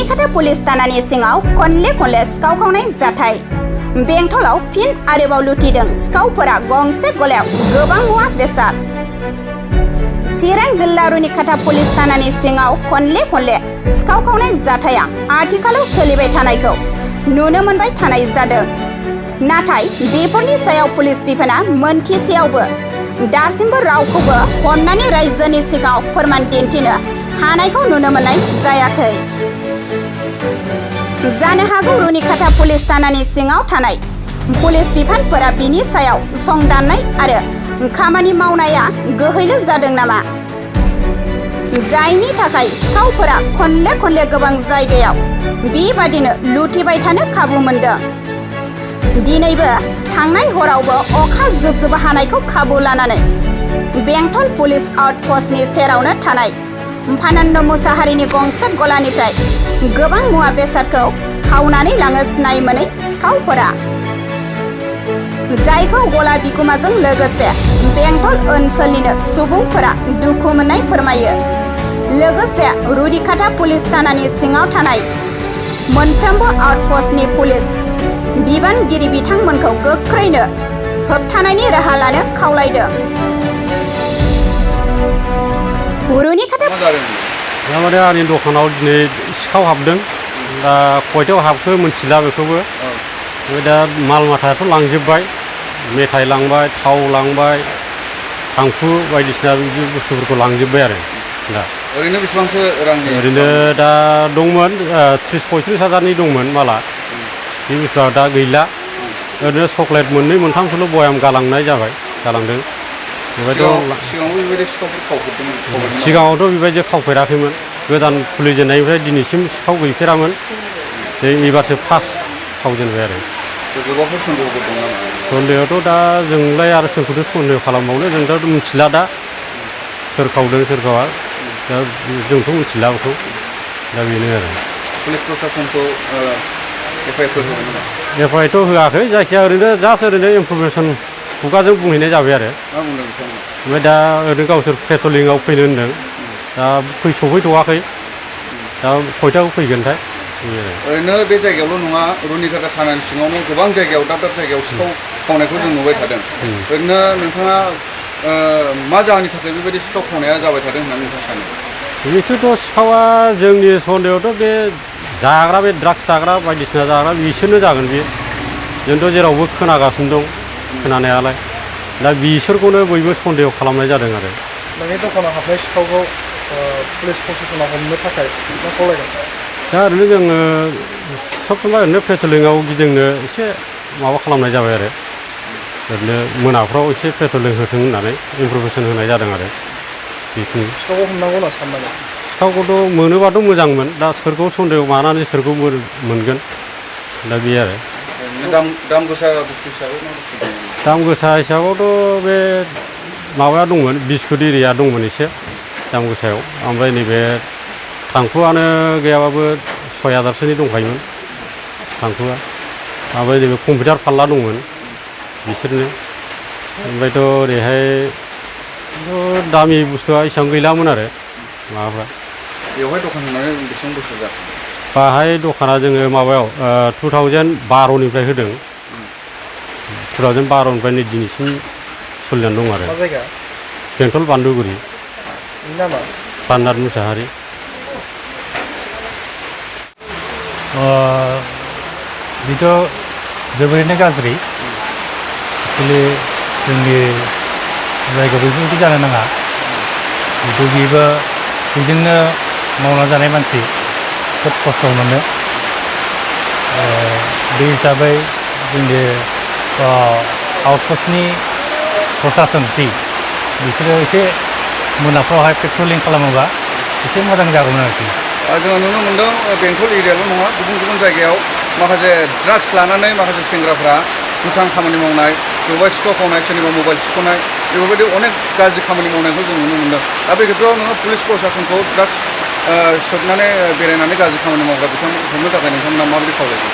रुनिकाटा police थानानि सिङाव खनले सिखाव खावनाय जाथाय बेंटलाव फिन आरोबाव लुथिदों सिखावफोरा गंसे गलायाव गोबां मुवा बेसाद चिरां जिल्ला रुनिकाटा पुलिस थानानि सिङाव खनले सिखाव खावनाय जाथाया आथिखालाव सोलिबाय थानायखौ नुनो मोनबाय थानाय जादों नाथाय बेफोरनि सायाव पुलिस बिफाना मोनथिसेयावबो दासिमबो रावखौबो हमनानै रायजोनि सिगाङाव फोरमान दिन्थिनो हानायखौ नुनो मोननाय जायाखै जानो हागौ रुनिकाटा पुलिस थानानि सिङाव थानाय पुलिस बिफानफोरा बिनि सायाव संदाननाय आरो खामानि मावनाया गोहैलो जादों नामा जायनि थाखाय सिखावफोरा खनले गोबां जायगायाव बेबादिनो लुथिबाय थानो खाबु मोनदों दिनैबो थांनाय हरावबो अखा जुब हानायखौ खाबु लानानै बेंटल पुलिस आउटपोस्टनि सेरावनो थानाय फानान्द मुसाहारिनि गंसे गलानिफ्राय गोबां मुवा बेसादखौ खावनानै लाङो सिनाय मोनै सिखावफोरा जायखौ गला बिगुमाजों लोगोसे बेंटल ओनसोलनिनो सुबुंफोरा दुखु मोननाय फोरमायो लोगोसे रुनिकाटा पुलिस थानानि सिङाव थानाय मोनफ्रोमबो आउटपोस्टनि पुलिस बिबानगिरि बिथांमोनखौ गोख्रैनो होबथानायनि राहा लानो खावलायदों रुनिकाटा माने आंनि दखानाव दिनै सिखाव हाबदों दा खयथायाव हाबखो मिथिला बेखौबो दा माल माथायाथ' लांजोबबाय मेथाइ लांबाय थाव लांबाय थांखु बायदिसिना बिदि बुस्थुफोरखौ लांजोबबाय आरो दा ओरैनो बेसेबांसो रांनि ओरैनो दा दंमोन 30-35 हाजारनि दंमोन माला बे बुस्थुआ दा गैला ओरैनो चक्लेट मोननै मोनथामसोल' बयाम गालांदों सिगाङावथ' बेबायदि खावफेराखैमोन गोदान खुलिजेननायनिफ्राय दिनैसिम सिखाव गैफेरामोन एबारसो फार्स्ट खावजेनबाय आरो सन्देहआथ' दा जोंलाय आरो सोरखौथ' सन्देह खालामबावनो जों दा मिथिला दा सोर खावदों सोर खावा दा जोंथ' मिथिला बेखौ दा बेनो आरो पुलिस प्रशासनखौ एफआइआरथ' होआखै जायखिया ओरैनो जास्ट ओरैनो इनफरमेसन खुगाजों बुंहैनाय जाबाय आरो ओमफ्राय दा ओरैनो गावसोर पेट्रलिंआव फैनो होनदों दा सफैथ'वाखै दा खयथायाव फैगोनथाय ओरैनो बे जायगायावल' नङा रुनिकाटा थानानि सिङावनो गोबां जायगायाव दाब जायगायाव सिखाव खावनायखौ जों नुबाय थादों ओरैनो नोंथाङा मा जाहोननि थाखाय बेबायदि सिखाव खावनाया जाबाय थादों होननानै नोंथाङा सानो बेखौथ' सिखावा जोंनि सन्देहआवथ' बे जाग्रा बे ड्राग्स जाग्रा बायदिसिना जाग्रा बिसोरनो जागोन बे जोंथ' जेरावबो खोनागासिनो दं खोनानायालाय दा बिसोरखौनो बयबो सन्देह खालामनाय जादों आरो नोंनि दखानाव हाबनाय सिखावखौ पुलिस प्रशासनाव हमनो थाखाय मा खावलायगोन दा ओरैनो जोङो सब समाय ओरैनो पेट्रलिंआव गिदिंनो एसे माबा खालामनाय जाबाय आरो ओरैनो मोनाफ्राव एसे पेट्रलिं होथों होननानै इनफरमेसन होनाय जादों आरो बेखिनि सिखावखौ हमनांगौ होनना साननानै सिखावखौथ' मोनोबाथ' मोजांमोन दा सोरखौ सन्देह मानानै सोरखौ मोनगोन दा बे आरो दाम गोसा बुस्थु हिसाबै दाम गोसा हिसाबावथ' बे माबाया दंमोन बिस्कुट एरिया दंमोन एसे दाम गोसायाव ओमफ्राय नैबे थांखुआनो गैयाबाबो 6,000सोनि दंखायोमोन थांखुआ ओमफ्राय नैबे कम्पिउटार फारला दंमोन बिसोरनो ओमफ्रायथ' ओरैहाय दामि बुस्थुआ एसेबां गैलामोन आरो माबाफ्रा बेवहाय दखान होनानै बेसेबां बोसोर जाखो बाहाय दखाना जोङो माबायाव 2012निफ्राय होदों 2012निफ्राय नै दिनैसिम सोलिनानै दं आरो बेंटल बान्दुगुरि पान्नाथ मुसाहारि बेथ' जोबोरैनो गाज्रि एक्सुवेलि जोंनि जायगायाव बेफोरबायदि जानो नाङा खिन्थु बेबो बेजोंनो मावना जानाय मानसि खोब खस्थ' मोनो बे हिसाबै जोंनि आउटपस्टनि प्रशासन बिसोरो एसे मोनाफ्रावहाय पेट्रलिं खालामोबा एसे मोजां जागौमोन आरोखि जोङो नुनो मोन्दों बेंटल एरियाल' नङा गुबुन जायगायाव माखासे ड्राग्स लानानै माखासे सेंग्राफ्रा दुथां खामानि मावनाय बबेबा सिखाव खावनाय सोरनिबा मबाइल सिख'नाय बेफोरबायदि अनेक गाज्रि खामानि मावनायखौ जों नुनो मोन्दों दा बे खेत्रआव नोङो पुलिस प्रशासनखौ ड्राग्स सोबनानै बेरायनानै गाज्रि खामानि मावग्रा बिथांमोनखौ हमनो थाखाय नोंथांमोना माबायदि खावलायगोन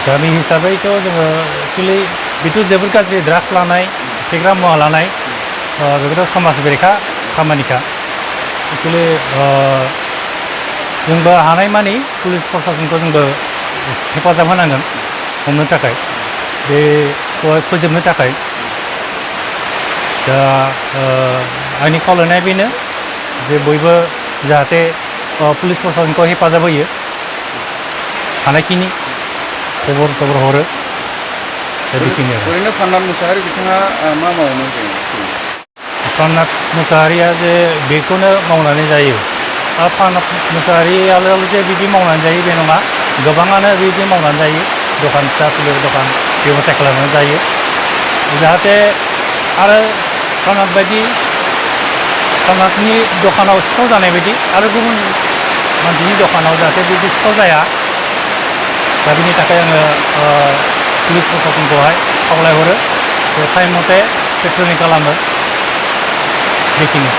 गामि हिसाबैथ' जोङो एक्सुवेलि बेथ' जोबोद गाज्रि ड्राग्स लानाय फेग्रा मुवा लानाय बेखौथ' समाज बेरेखा खामानिखा एक्चुअली जोंबो हानायमानि पुलिस प्रशासनखौ जोंबो हेफाजाब होनांगोन हमनो थाखाय बेखौहाय फोजोबनो थाखाय दा आंनि खावलायनाया बेनो जे बयबो जाहाथे पुलिस प्रशासनखौ हेफाजाब होयो हानायखिनि खबर हरो दा बेखिनि आरो ओरैनो फाननाथ मुसाहारि बिथाङा मा मावोमोन जों फाननाथ मुसाहारिया जे बेखौनो मावनानै जायो आरो फाननाथ मुसाहारियाल' जे बिदि मावनानै जायो बे नङा गोबाङानो बिदि मावनानै जायो दखान फिसा फिलौ दखान बेब'साय खालामनानै जायो जाहाथे आरो फाननाथनि दखानाव सिखाव जानाय बायदि आरो गुबुन मानसिनि दखानाव जाहाथे बिदि सिखाव जाया दा बिनि थाखाय आङो पुलिस प्रशासनखौहाय खावलायहरो टाइम मथे पेट्रलिं खालामो बेखिनि